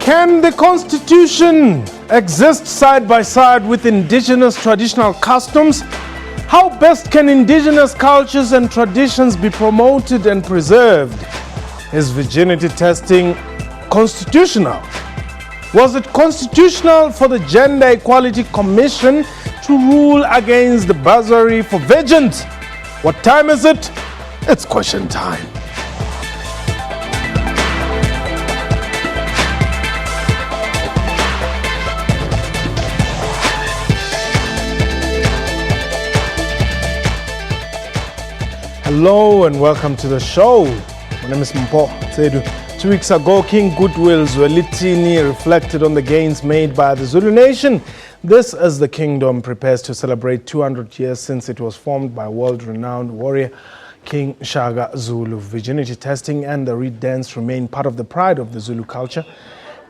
Can the Constitution exist side by side with indigenous traditional customs? How best can indigenous cultures and traditions be promoted and preserved? Is virginity testing constitutional? Was it constitutional for the Gender Equality Commission to rule against the bursary for virgins? What time is it? It's question time. Hello and welcome to the show. My name is Mpo Tsedu. 2 weeks ago, King Goodwill Zwelithini reflected on the gains made by the Zulu nation. This as the kingdom prepares to celebrate 200 years since it was formed by world-renowned warrior King Shaka Zulu. Virginity testing and the reed dance remain part of the pride of the Zulu culture.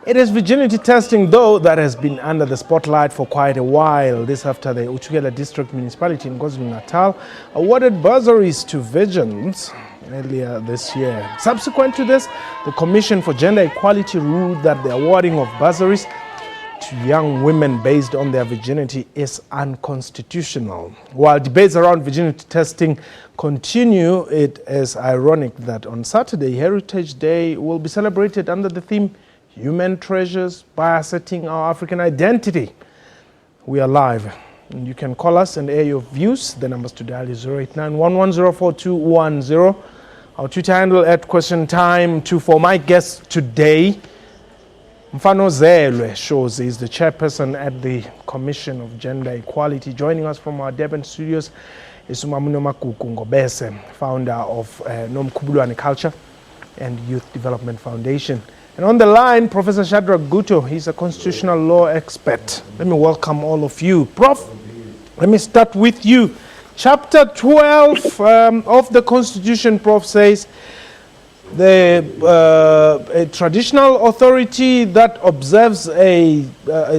It is virginity testing, though, that has been under the spotlight for quite a while. This after the Uthukela District Municipality in KwaZulu-Natal awarded bursaries to virgins earlier this year. Subsequent to this, the Commission for Gender Equality ruled that the awarding of bursaries to young women based on their virginity is unconstitutional. While debates around virginity testing continue, it is ironic that on Saturday, Heritage Day will be celebrated under the theme Human Treasures by Asserting Our African Identity. We are live, and you can call us and air your views. The numbers to dial is 089-110-4210. Our Twitter handle at QuestionTime24. My guest today, Mfano Zelwe Shows, is the chairperson at the Commission of Gender Equality. Joining us from our Durban studios is Umamuno Makuku Ngobese, founder of Nomkhubulwane Culture and Youth Development Foundation. And on the line, Professor Shadrack Guto. He's a constitutional law expert. Let me welcome all of you. Prof, let me start with you. Chapter 12 of the Constitution, Prof, says a traditional authority that observes a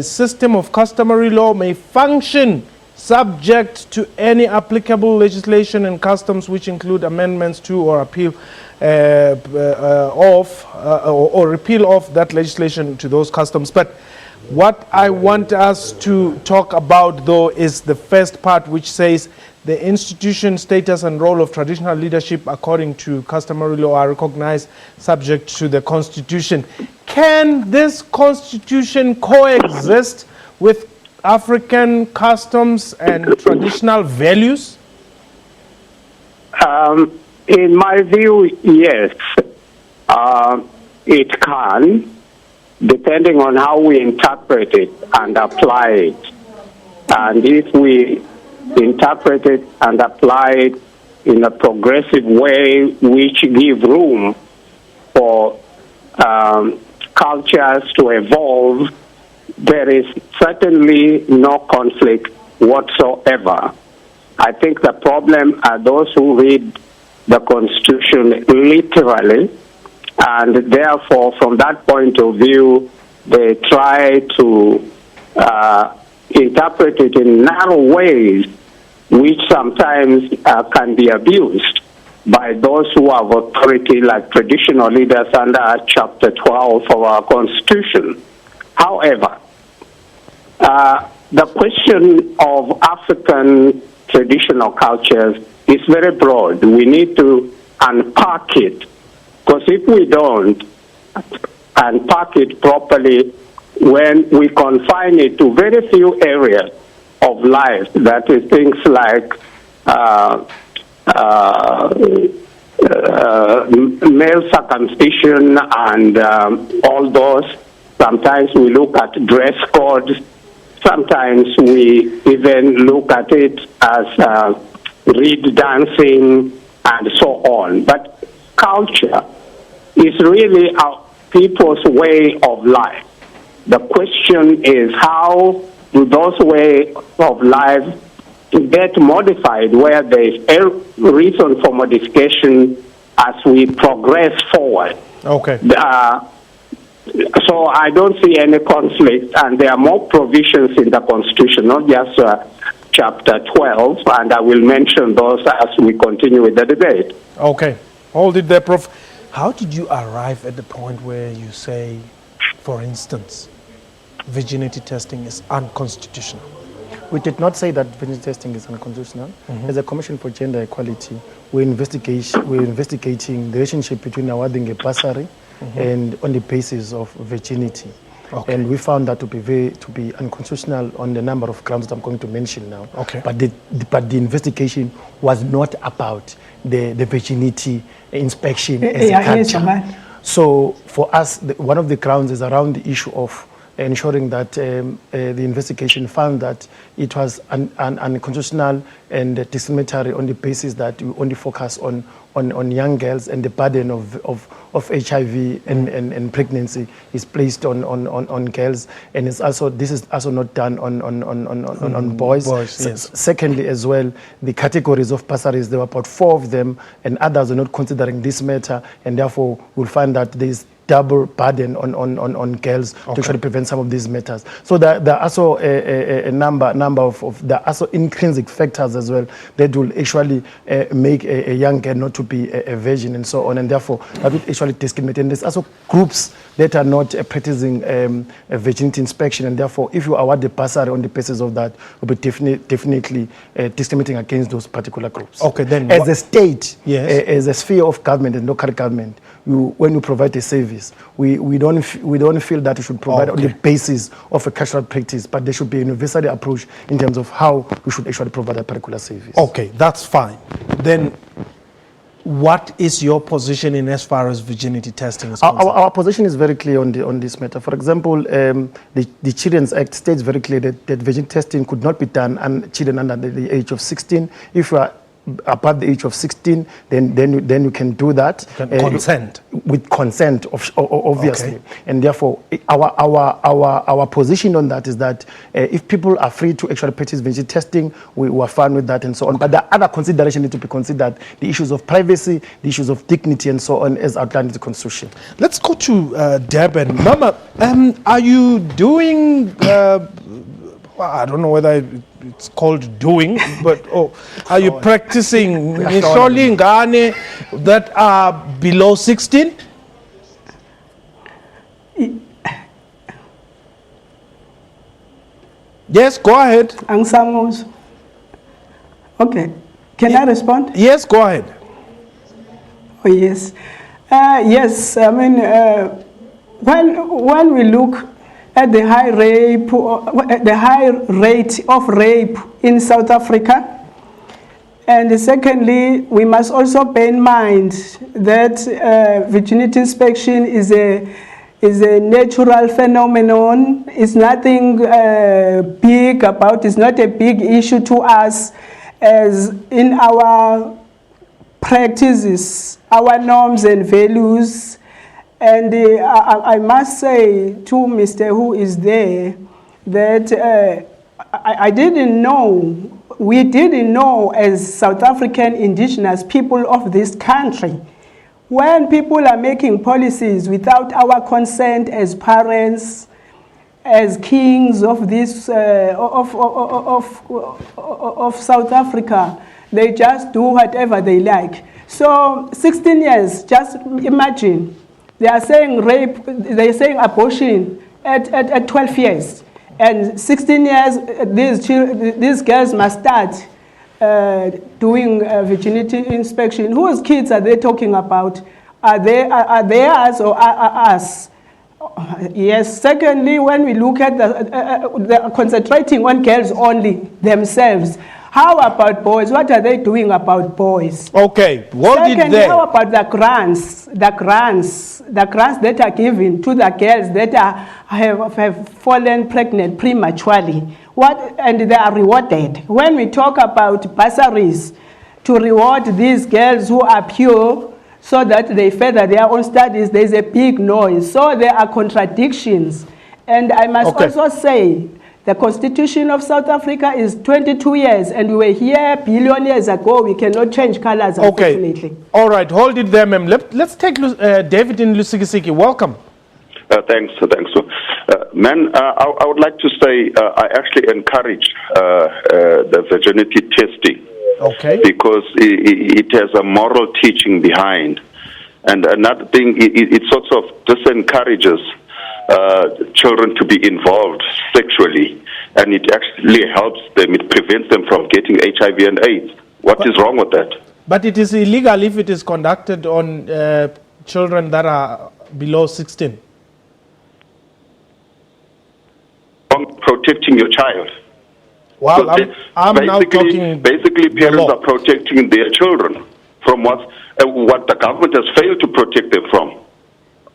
system of customary law may function subject to any applicable legislation and customs which include amendments to or repeal of that legislation to those customs. But what I want us to talk about, though, is the first part, which says the institution, status, and role of traditional leadership according to customary law are recognized subject to the Constitution. Can this Constitution coexist with African customs and traditional values? In my view, yes, it can, depending on how we interpret it and apply it. And if we interpret it and apply it in a progressive way, which give room for cultures to evolve, there is certainly no conflict whatsoever. I think the problem are those who read the Constitution literally, and therefore, from that point of view, they try to interpret it in narrow ways, which sometimes can be abused by those who have authority, like traditional leaders under Chapter 12 of our Constitution. However, the question of African traditional cultures is very broad. We need to unpack it, because if we don't unpack it properly, when we confine it to very few areas of life, that is things like male circumcision and all those. Sometimes we look at dress codes. Sometimes we even look at it as reed dancing and so on. But culture is really our people's way of life. The question is, how do those ways of life get modified, where there is a reason for modification as we progress forward? Okay. So I don't see any conflict, and there are more provisions in the Constitution, not just Chapter 12, and I will mention those as we continue with the debate. Okay. Hold it there, Prof. How did you arrive at the point where you say for instance, virginity testing is unconstitutional? We did not say that virginity testing is unconstitutional. As a Commission for Gender Equality, we're investigating the relationship between awarding a bursary and on the basis of virginity. Okay. And we found that to be unconstitutional on the number of grounds that I'm going to mention now. Okay. But the investigation was not about the virginity inspection as a culture. So for us, one of the grounds is around the issue of ensuring that the investigation found that it was unconstitutional and discriminatory on the basis that we only focus on young girls, and the burden of HIV and pregnancy is placed on girls, and this is also not done on boys. Yes. Secondly, as well, the categories of bursaries, there were about 4 of them, and others are not considering this matter, and therefore we'll find that there is double burden on girls to actually prevent some of these matters. So there are also a number of there are also intrinsic factors as well that will actually make a young girl not to be a virgin and so on, and therefore that will actually discriminate. And there's also groups that are not practicing a virginity inspection, and therefore if you award the bursary on the basis of that, will be definitely discriminating against those particular groups. Okay, then as a state, yes, as a sphere of government and local government, when you provide a service, we don't feel that you should provide on the basis of a cultural practice, but there should be a universal approach in terms of how we should actually provide a particular service. Okay, that's fine. Then what is your position in as far as virginity testing is concerned? Our position is very clear on this matter. For example, the Children's Act states very clearly that virginity testing could not be done on children under the age of 16. If you are above the age of 16, then you can do that. Consent. With consent, obviously. And therefore, our position on that is that if people are free to actually practice virginity testing, we are fine with that and so on. But the other considerations need to be considered: the issues of privacy, the issues of dignity, and so on, as outlined in the Constitution. Let's go to Durban. Mama, are you doing? I don't know whether it's called doing, but are you practicing that are below 16? Yes, go ahead. Okay, can I respond? Yes, go ahead. Oh, yes. Yes, I mean, when we look at the high rate of rape in South Africa, and secondly, we must also bear in mind that virginity inspection is a natural phenomenon. It's nothing big about. It's not a big issue to us, as in our practices, our norms and values. And I must say to Mr. who is there that I didn't know, we didn't know as South African indigenous people of this country, when people are making policies without our consent as parents, as kings of this of South Africa, they just do whatever they like. So 16 years, just imagine. They are saying rape, they are saying abortion at 12 years. And 16 years, these girls must start doing virginity inspection. Whose kids are they talking about? Are they us or are us? Yes. Secondly, when we look at the concentrating on girls only themselves, how about boys? What are they doing about boys? Okay, Secondly, how about the grants? The grants that are given to the girls that have fallen pregnant prematurely. And they are rewarded. When we talk about bursaries to reward these girls who are pure so that they further their own studies, there is a big noise. So there are contradictions. And I must also say, the Constitution of South Africa is 22 years, and we were here a billion years ago. We cannot change colors, unfortunately. All right, hold it there, ma'am. Let's take David in Lusikisiki. Welcome. Thanks. Man, I would like to say I actually encourage the virginity testing. Okay. Because it has a moral teaching behind. And another thing, it sort of disencourages children to be involved sexually, and it actually helps them, it prevents them from getting HIV and AIDS. What is wrong with that? But it is illegal if it is conducted on children that are below 16. Protecting your child. Well, So I'm now talking. Basically, parents are protecting their children from what the government has failed to protect them from.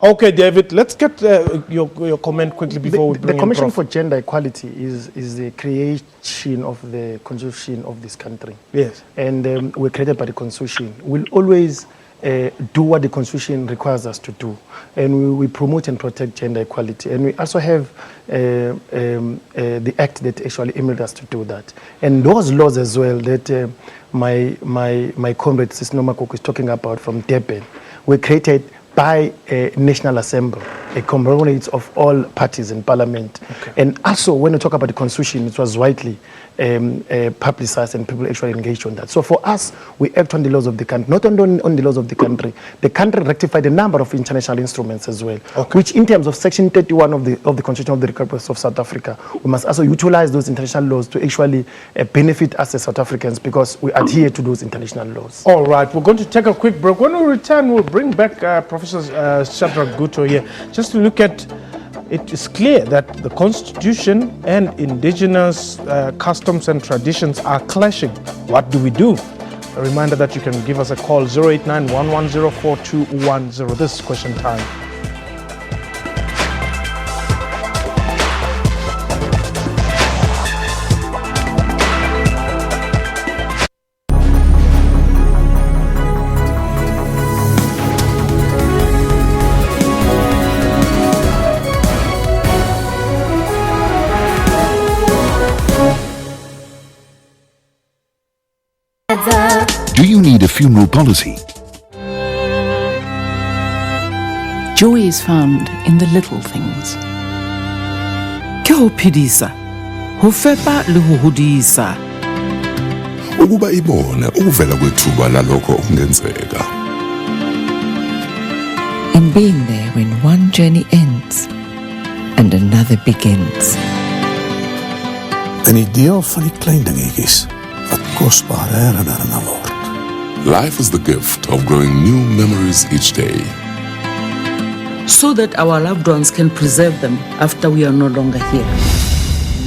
Okay, David, let's get your comment quickly before we bring The Commission in for Gender Equality is the creation of the constitution of this country. Yes. And we're created by the constitution. We'll always do what the constitution requires us to do. And we promote and protect gender equality. And we also have the act that actually enabled us to do that. And those laws as well that my comrade Sis Nomakoko is talking about from Durban were created by a National Assembly, a conglomerate of all parties in Parliament. Okay. And also, when we talk about the Constitution, it was widely publicized and people actually engaged on that. So for us, we act on the laws of the country, not only on the laws of the country rectified a number of international instruments as well, okay, which in terms of Section 31 of the Constitution of the Republic of South Africa, we must also utilize those international laws to actually benefit us as South Africans because we adhere to those international laws. All right, we're going to take a quick break. When we return, we'll bring back Professor Shadrack Guto here, just to look at. It is clear that the Constitution and indigenous customs and traditions are clashing. What do we do? A reminder that you can give us a call, 089-110-4210. This is Question Time. Do you need a funeral policy? Joy is found in the little things. Ke ho phedisa, ho fepa le ho hodisa. Ukuba ibone ukuvela kwethuba lalokho okungenzeka. In being there when one journey ends and another begins. En die deel van die klein dingetjies wat kosbaar herinneringe word. Life is the gift of growing new memories each day. So that our loved ones can preserve them after we are no longer here.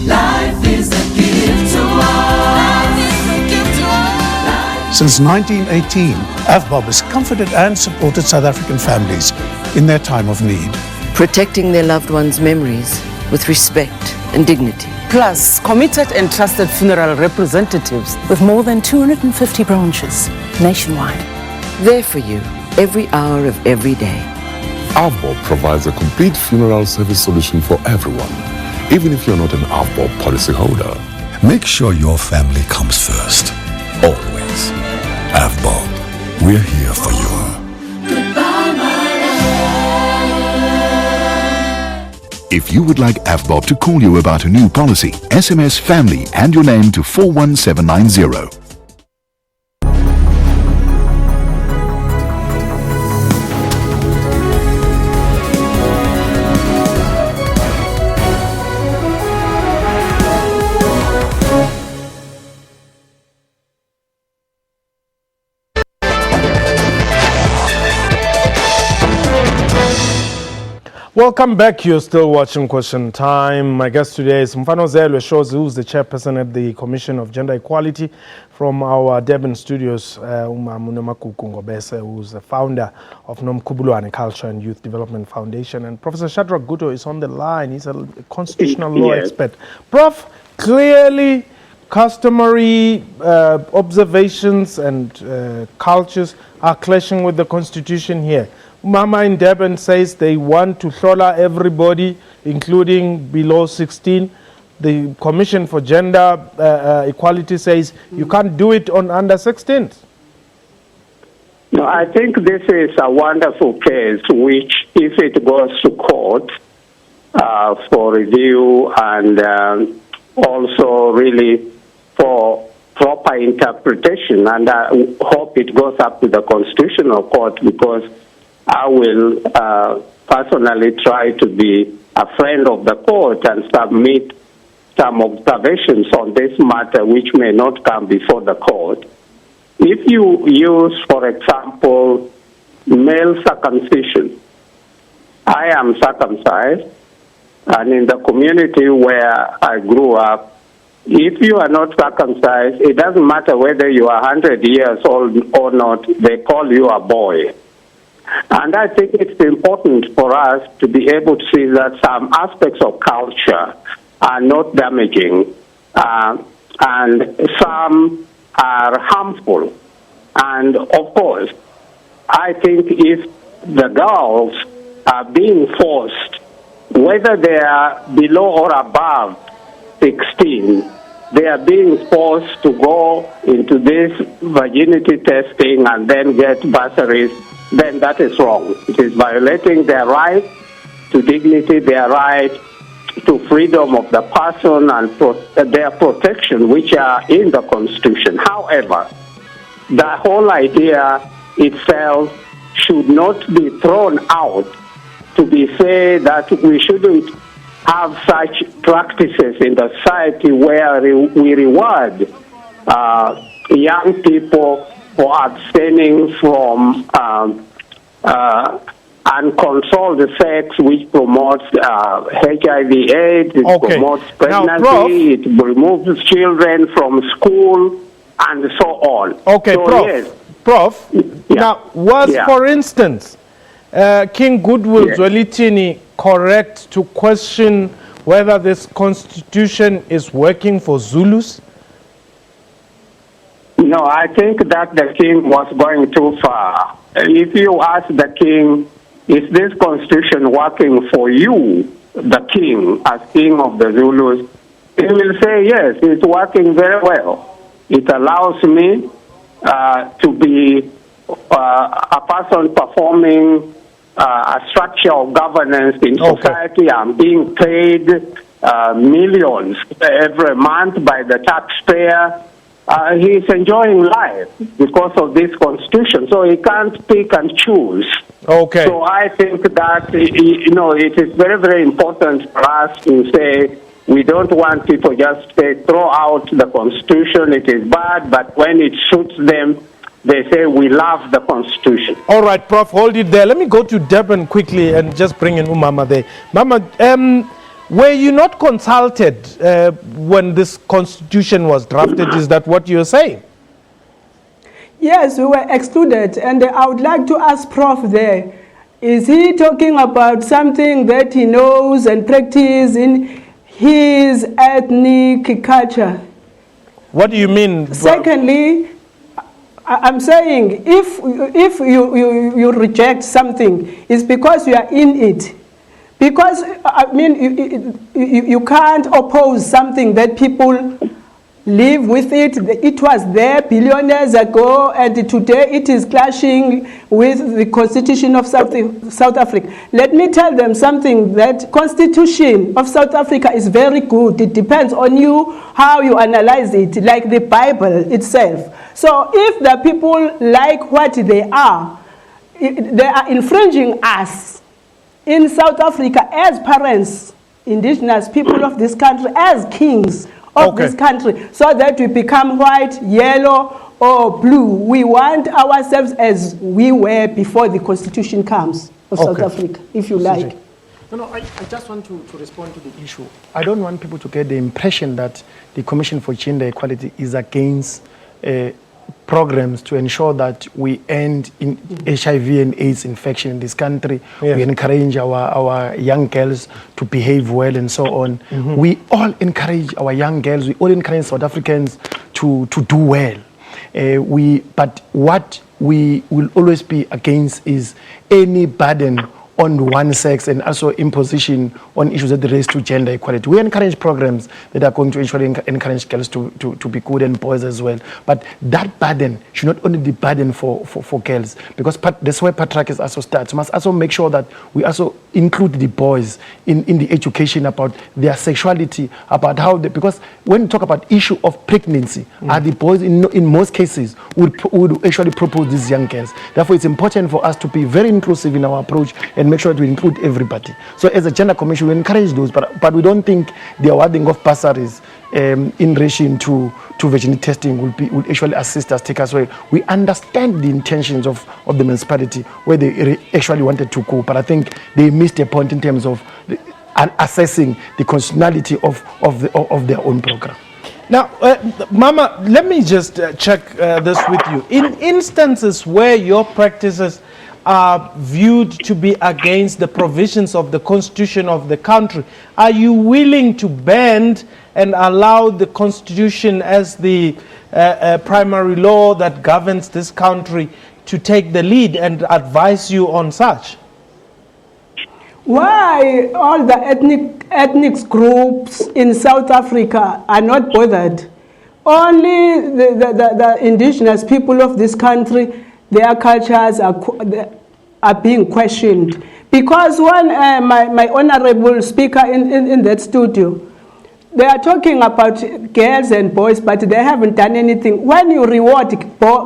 Life is a gift to us. Since 1918, AVBOB has comforted and supported South African families in their time of need. Protecting their loved ones' memories with respect and dignity. Plus, committed and trusted funeral representatives with more than 250 branches nationwide. There for you every hour of every day. AVBOB provides a complete funeral service solution for everyone, even if you're not an AVBOB policyholder. Make sure your family comes first. Always. AVBOB, we're here for you. If you would like AVBOB to call you about a new policy, SMS family and your name to 41790. Welcome back. You're still watching Question Time. My guest today is Mfano Zelwe Shozi, who's the chairperson at the Commission of Gender Equality. From our Durban studios, who's the founder of Nomkhubulwane Culture and Youth Development Foundation. And Professor Shadrack Guto is on the line. He's a constitutional law expert. Prof, clearly customary observations and cultures are clashing with the Constitution here. Mama in Durban says they want to hlola everybody, including below 16. The Commission for Gender Equality says you can't do it on under 16. No, I think this is a wonderful case which, if it goes to court for review and also really for proper interpretation, and I hope it goes up to the Constitutional Court, because I will personally try to be a friend of the court and submit some observations on this matter which may not come before the court. If you use, for example, male circumcision, I am circumcised, and in the community where I grew up, if you are not circumcised, it doesn't matter whether you are 100 years old or not, they call you a boy. And I think it's important for us to be able to see that some aspects of culture are not damaging, and some are harmful. And of course, I think if the girls are being forced, whether they are below or above 16, they are being forced to go into this virginity testing and then get bursaries, then that is wrong. It is violating their right to dignity, their right to freedom of the person and their protection, which are in the Constitution. However, the whole idea itself should not be thrown out to be said that we shouldn't have such practices in the society where we reward young people for abstaining from uncontrolled sex, which promotes HIV/AIDS, it promotes pregnancy, it removes children from school, and so on. Okay, so, Prof. Yes. Prof, now, was, for instance, King Goodwill Zwelithini correct to question whether this constitution is working for Zulus? No, I think that the king was going too far. If you ask the king, is this constitution working for you, the king, as king of the Zulus, he will say, yes, it's working very well. It allows me to be a person performing a structure of governance in society. I'm being paid millions every month by the taxpayer. He's enjoying life because of this constitution, so he can't pick and choose. Okay. So I think that, it is very, very important for us to say we don't want people just to throw out the constitution, it is bad, but when it suits them, they say we love the constitution. All right, Prof, hold it there. Let me go to Durban quickly and just bring in Umama there. Mama, were you not consulted when this constitution was drafted? Is that what you're saying? Yes, we were excluded, and I would like to ask Prof there, is he talking about something that he knows and practices in his ethnic culture? What do you mean? Secondly, I'm saying if you reject something, it's because you are in it. Because, I mean, you can't oppose something that people live with it. It was there billion years ago, and today it is clashing with the Constitution of South Africa. Let me tell them something, that Constitution of South Africa is very good. It depends on you, how you analyze it, like the Bible itself. So if the people like what they are infringing us in South Africa as parents, indigenous people of this country, as kings of this country, so that we become white, yellow, or blue. We want ourselves as we were before the Constitution comes of South Africa, if you like. No, I just want to respond to the issue. I don't want people to get the impression that the Commission for Gender Equality is against programs to ensure that we end in HIV and AIDS infection in this country. We encourage our young girls to behave well and so on. We all encourage our young girls, we all encourage South Africans to do well. But what we will always be against is any burden on one sex and also imposition on issues that relate to gender equality. We encourage programs that are going to actually encourage girls to be good and boys as well. But that burden should not only be burden for girls, because that's where patriarchy also starts. We must also make sure that we also include the boys in the education about their sexuality, about how they, because when we talk about issue of pregnancy, are the boys in most cases would actually propose these young girls. Therefore, it's important for us to be very inclusive in our approach and and make sure that we include everybody. So as a gender commission, we encourage those, but we don't think the awarding of bursaries in relation to virginity testing will actually assist us, take us away. We understand the intentions of the municipality where they actually wanted to go, but I think they missed a point in terms of assessing the constitutionality of their own program. Now, Mama, let me just check this with you. In instances where your practices are viewed to be against the provisions of the constitution of the country, are you willing to bend and allow the constitution as the primary law that governs this country to take the lead and advise you on such? Why all the ethnic groups in South Africa are not bothered? Only the indigenous people of this country, their cultures are being questioned. Because when my honorable speaker in that studio, they are talking about girls and boys, but they haven't done anything. When you reward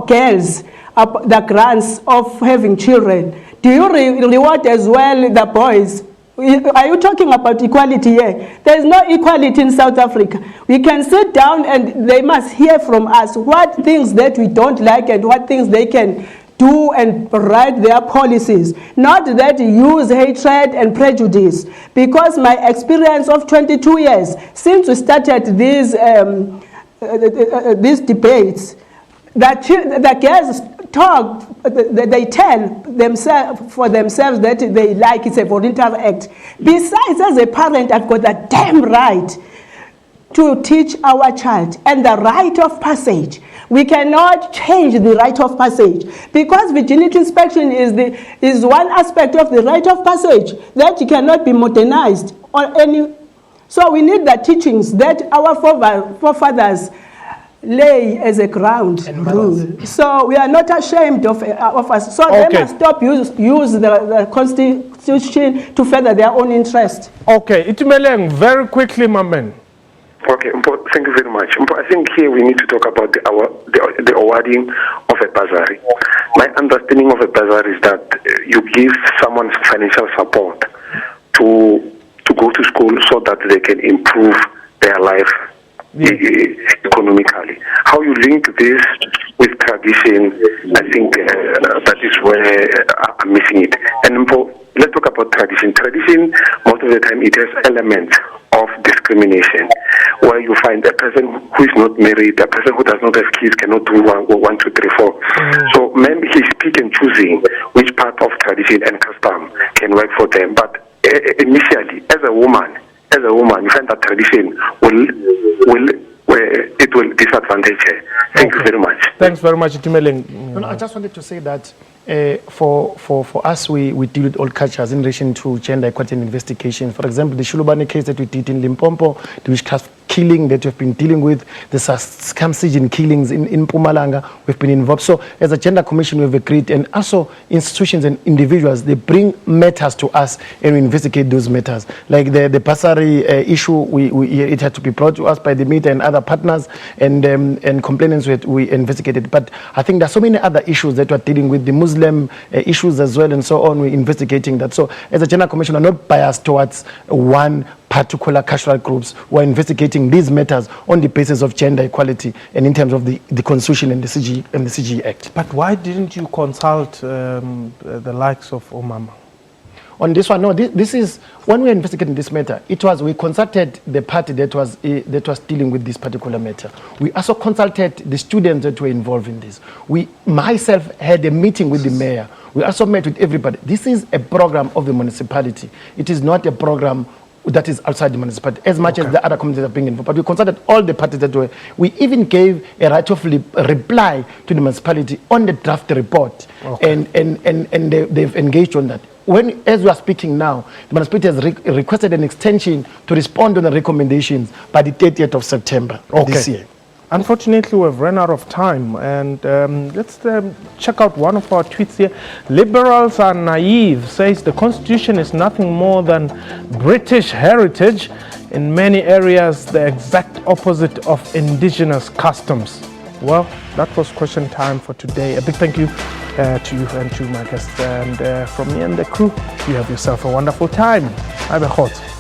girls the grants of having children, do you reward as well the boys? Are you talking about equality here? There is no equality in South Africa. We can sit down and they must hear from us what things that we don't like and what things they can do and write their policies. Not that use hatred and prejudice. Because my experience of 22 years, since we started these debates, the girls talk, they tell themselves for themselves that they like it's a voluntary act. Besides, as a parent, I've got the damn right to teach our child and the rite of passage. We cannot change the rite of passage because virginity inspection is one aspect of the rite of passage that cannot be modernized or any. So we need the teachings that our forefathers lay as a ground rule. So we are not ashamed of us. So they must stop use the constitution to further their own interest. Okay, Itumeleng, very quickly, my man. Okay, thank you very much. I think here we need to talk about the awarding of a bursary. My understanding of a bursary is that you give someone financial support to go to school so that they can improve their life economically. How you link this with tradition, I think that is where I'm missing it. And let's talk about tradition. Tradition, most of the time, it has elements of discrimination, where you find a person who is not married, a person who does not have kids cannot do 1, 2, 3, 4. So maybe he's pick and choosing which part of tradition and custom can work for them. But initially, as a woman, you find that tradition will disadvantage her. Thank you very much. Thanks very much, Itumeleng. I just wanted to say that for us, we deal with all cultures in relation to gender equality and investigation. For example, the Shulubane case that we did in Limpopo, the witchcraft killing that we've been dealing with, the circumcision killings in Mpumalanga, we've been involved. So as a gender commission, we've agreed, and also institutions and individuals, they bring matters to us and we investigate those matters. Like the bursary issue, it had to be brought to us by the media and other partners, and complainants we investigated. But I think there's so many other issues that we're dealing with, the Muslim issues as well, and so on. We're investigating that. So as a gender commission, we're not biased towards one particular cultural groups. We're investigating these matters on the basis of gender equality and in terms of the Constitution and the CG Act. But why didn't you consult the likes of Omama? On this one, no. This is when we were investigating this matter. We consulted the party that was dealing with this particular matter. We also consulted the students that were involved in this. Myself had a meeting with the mayor. We also met with everybody. This is a program of the municipality. It is not a program that is outside the municipality, as much as the other communities are being involved. But we consulted all the parties that were. We even gave a right of reply to the municipality on the draft report, and they've engaged on that. As we are speaking now, the municipality has requested an extension to respond on the recommendations by the 30th of September this year. Unfortunately, we've run out of time, and let's check out one of our tweets here. Liberals are naive, says the Constitution is nothing more than British heritage. In many areas, the exact opposite of indigenous customs. Well, that was question time for today. A big thank you to you and to my guests. And from me and the crew, you have yourself a wonderful time. Bye bye.